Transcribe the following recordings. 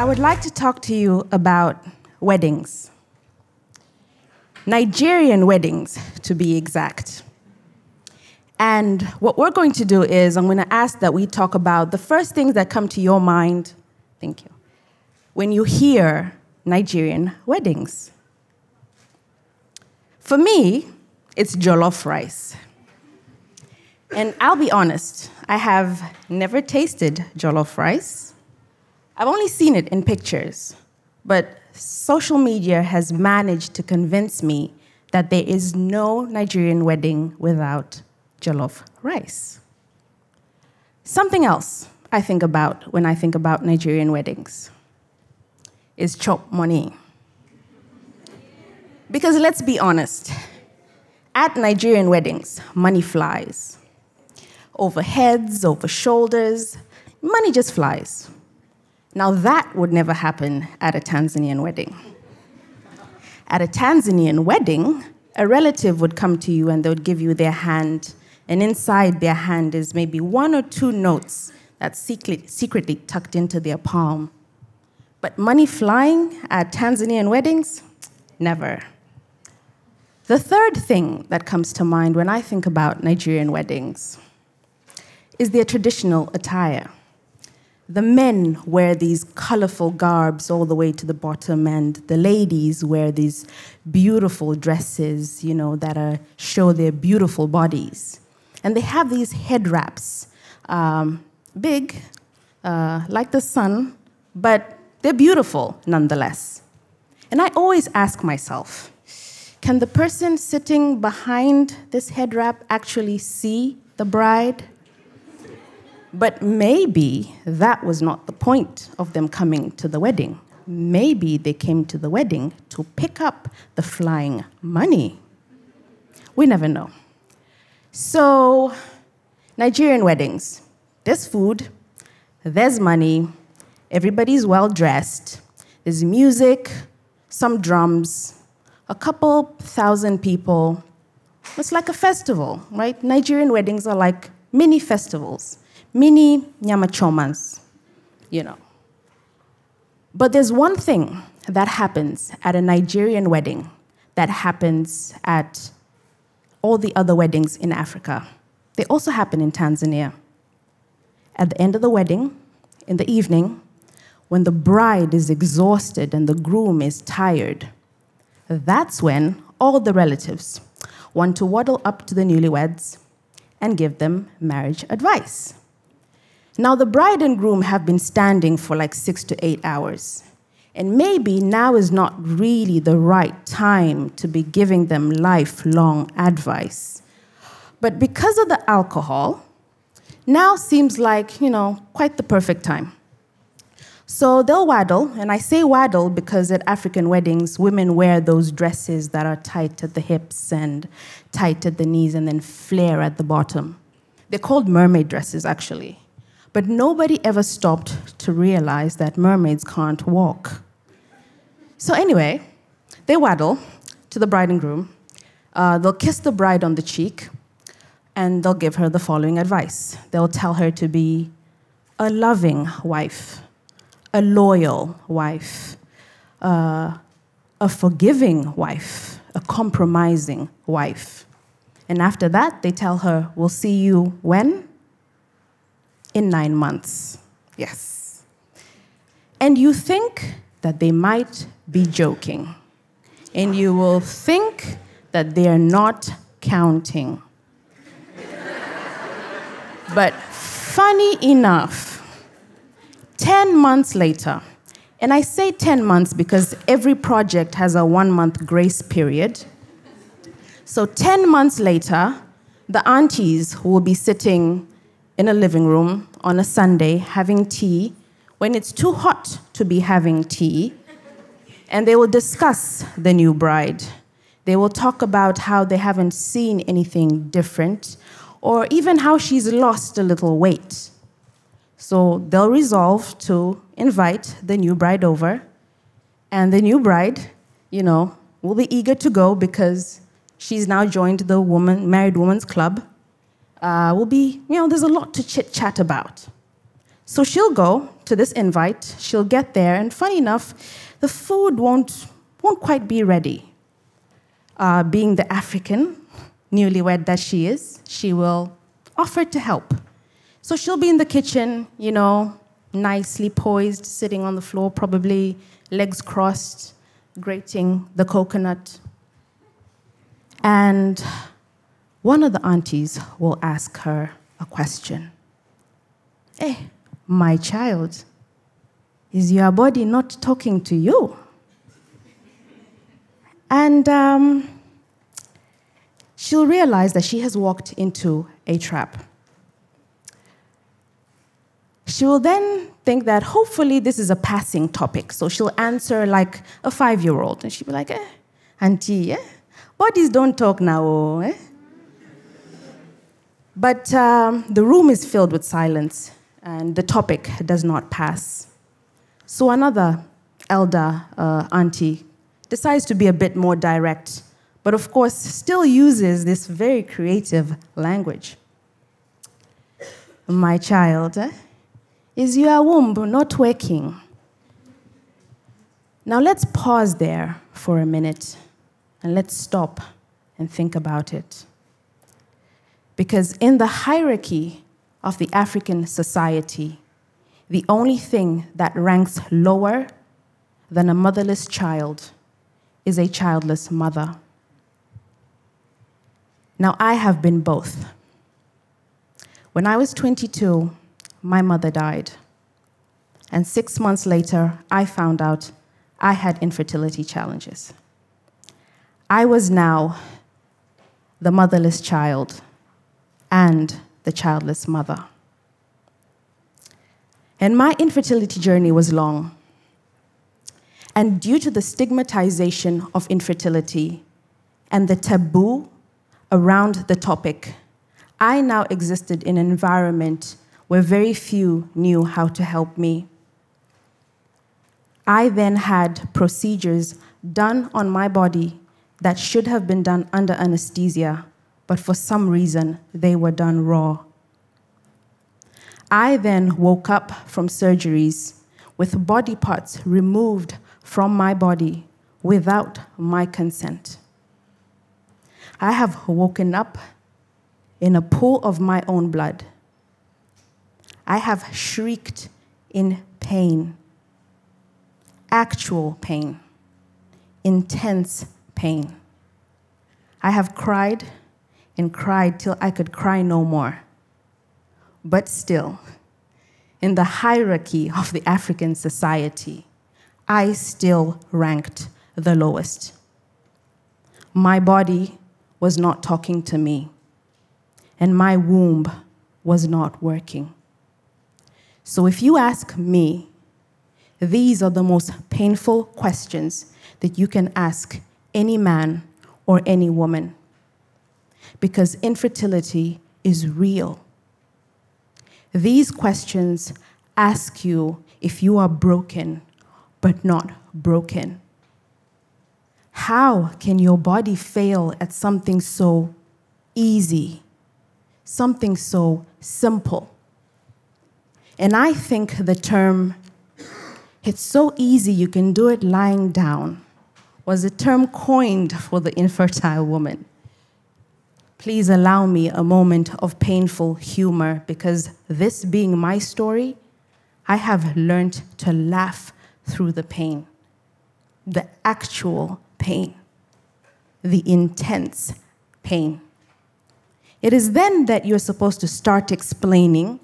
I would like to talk to you about weddings. Nigerian weddings, to be exact. And what we're going to do is I'm going to ask that we talk about the first things that come to your mind, thank you, when you hear Nigerian weddings. For me, it's jollof rice. And I'll be honest, I have never tasted jollof rice. I've only seen it in pictures, but social media has managed to convince me that there is no Nigerian wedding without jollof rice. Something else I think about when I think about Nigerian weddings is chop money. Because let's be honest, at Nigerian weddings, money flies. Over heads, over shoulders, money just flies. Now that would never happen at a Tanzanian wedding. At a Tanzanian wedding, a relative would come to you and they would give you their hand, and inside their hand is maybe 1 or 2 notes that's secretly tucked into their palm. But money flying at Tanzanian weddings? Never. The third thing that comes to mind when I think about Nigerian weddings is their traditional attire. The men wear these colorful garbs all the way to the bottom, and the ladies wear these beautiful dresses, that show their beautiful bodies. And they have these head wraps, big, like the sun, but they're beautiful nonetheless. And I always ask myself, can the person sitting behind this head wrap actually see the bride? But maybe that was not the point of them coming to the wedding. Maybe they came to the wedding to pick up the flying money. We never know. So, Nigerian weddings, there's food, there's money, everybody's well-dressed, there's music, some drums, a couple thousand people. It's like a festival, right? Nigerian weddings are like mini festivals. Mini nyamachomas, But there's one thing that happens at a Nigerian wedding that happens at all the other weddings in Africa. They also happen in Tanzania. At the end of the wedding, in the evening, when the bride is exhausted and the groom is tired, that's when all the relatives want to waddle up to the newlyweds and give them marriage advice. Now, the bride and groom have been standing for like 6 to 8 hours. And maybe now is not really the right time to be giving them lifelong advice. But because of the alcohol, now seems like, quite the perfect time. So they'll waddle, and I say waddle because at African weddings, women wear those dresses that are tight at the hips and tight at the knees and then flare at the bottom. They're called mermaid dresses, actually. But nobody ever stopped to realize that mermaids can't walk. So anyway, they waddle to the bride and groom. They'll kiss the bride on the cheek, and they'll give her the following advice. They'll tell her to be a loving wife, a loyal wife, a forgiving wife, a compromising wife. And after that, they tell her, we'll see you when? In 9 months, yes. And you think that they might be joking. And you will think that they're not counting. But funny enough, 10 months later, and I say 10 months because every project has a 1-month grace period. So 10 months later, the aunties will be sitting in a living room on a Sunday having tea when it's too hot to be having tea, and they will discuss the new bride. They will talk about how they haven't seen anything different, or even how she's lost a little weight. So they'll resolve to invite the new bride over, and the new bride, will be eager to go because she's now joined the married woman's club. There's a lot to chit-chat about. So she'll go to this invite, she'll get there, and funny enough, the food won't quite be ready. Being the African newlywed that she is, she will offer to help. So she'll be in the kitchen, nicely poised, sitting on the floor, probably legs crossed, grating the coconut. And one of the aunties will ask her a question. Hey, my child, is your body not talking to you? And she'll realize that she has walked into a trap. She will then think that hopefully this is a passing topic. So she'll answer like a 5-year-old. And she'll be like, auntie, bodies don't talk now, eh? But the room is filled with silence, and the topic does not pass. So another elder auntie decides to be a bit more direct, but of course still uses this very creative language. My child, is your womb not working? Now let's pause there for a minute, and let's stop and think about it. Because in the hierarchy of the African society, the only thing that ranks lower than a motherless child is a childless mother. Now, I have been both. When I was 22, my mother died. And 6 months later, I found out I had infertility challenges. I was now the motherless child and the childless mother. And my infertility journey was long. And due to the stigmatization of infertility and the taboo around the topic, I now existed in an environment where very few knew how to help me. I then had procedures done on my body that should have been done under anesthesia, but for some reason, they were done raw. I then woke up from surgeries with body parts removed from my body without my consent. I have woken up in a pool of my own blood. I have shrieked in pain, actual pain, intense pain. I have cried and cried till I could cry no more. But still, in the hierarchy of the African society, I still ranked the lowest. My body was not talking to me, and my womb was not working. So if you ask me, these are the most painful questions that you can ask any man or any woman, because infertility is real. These questions ask you if you are broken, but not broken. How can your body fail at something so easy, something so simple? And I think the term, "it's so easy you can do it lying down," was a term coined for the infertile woman. Please allow me a moment of painful humor, because this being my story, I have learned to laugh through the pain, the actual pain, the intense pain. It is then that you're supposed to start explaining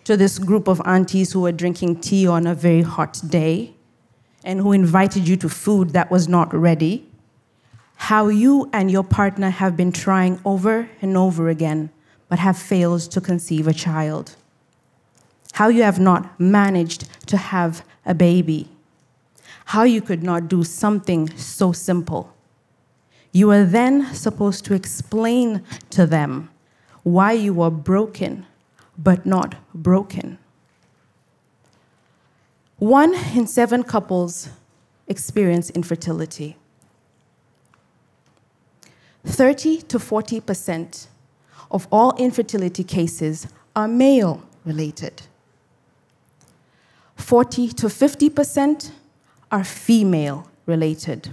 to this group of aunties who were drinking tea on a very hot day and who invited you to food that was not ready, how you and your partner have been trying over and over again but have failed to conceive a child. How you have not managed to have a baby. How you could not do something so simple. You are then supposed to explain to them why you are broken but not broken. 1 in 7 couples experience infertility. 30 to 40% of all infertility cases are male-related. 40 to 50% are female related.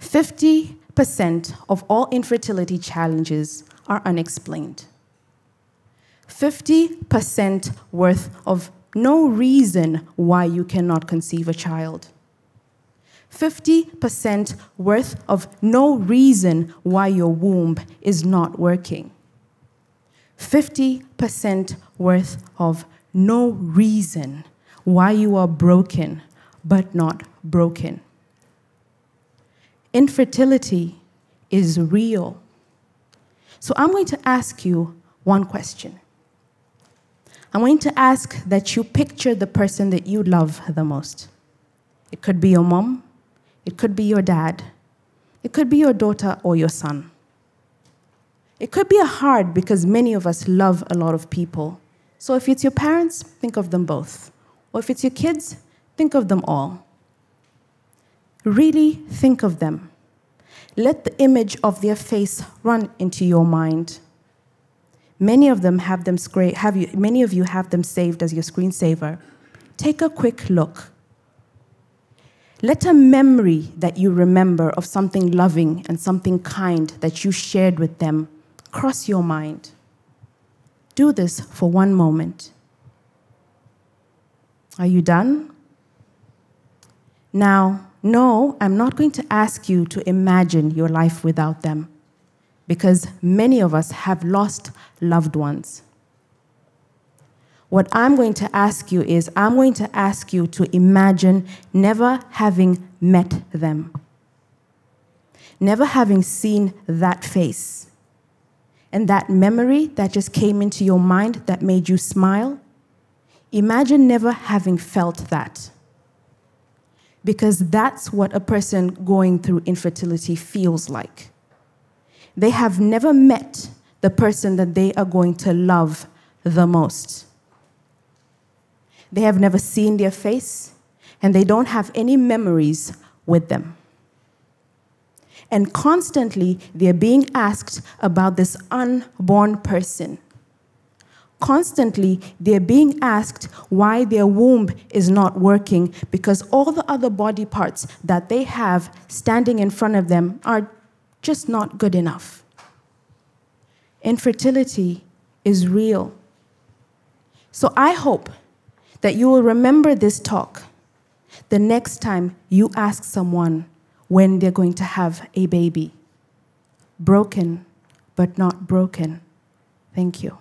50% of all infertility challenges are unexplained. 50% worth of no reason why you cannot conceive a child. 50% worth of no reason why your womb is not working. 50% worth of no reason why you are broken but not broken. Infertility is real. So I'm going to ask you one question. I'm going to ask that you picture the person that you love the most. It could be your mom. It could be your dad. It could be your daughter or your son. It could be hard because many of us love a lot of people. So if it's your parents, think of them both. Or if it's your kids, think of them all. Really think of them. Let the image of their face run into your mind. Many of them many of you have them saved as your screensaver. Take a quick look. Let a memory that you remember of something loving and something kind that you shared with them cross your mind. Do this for one moment. Are you done? Now, no, I'm not going to ask you to imagine your life without them, because many of us have lost loved ones. What I'm going to ask you is, I'm going to ask you to imagine never having met them, never having seen that face, and that memory that just came into your mind that made you smile. Imagine never having felt that, because that's what a person going through infertility feels like. They have never met the person that they are going to love the most. They have never seen their face, and they don't have any memories with them. And constantly, they're being asked about this unborn person. Constantly, they're being asked why their womb is not working, because all the other body parts that they have standing in front of them are just not good enough. Infertility is real. So I hope that you will remember this talk the next time you ask someone when they're going to have a baby. Broken, but not broken. Thank you.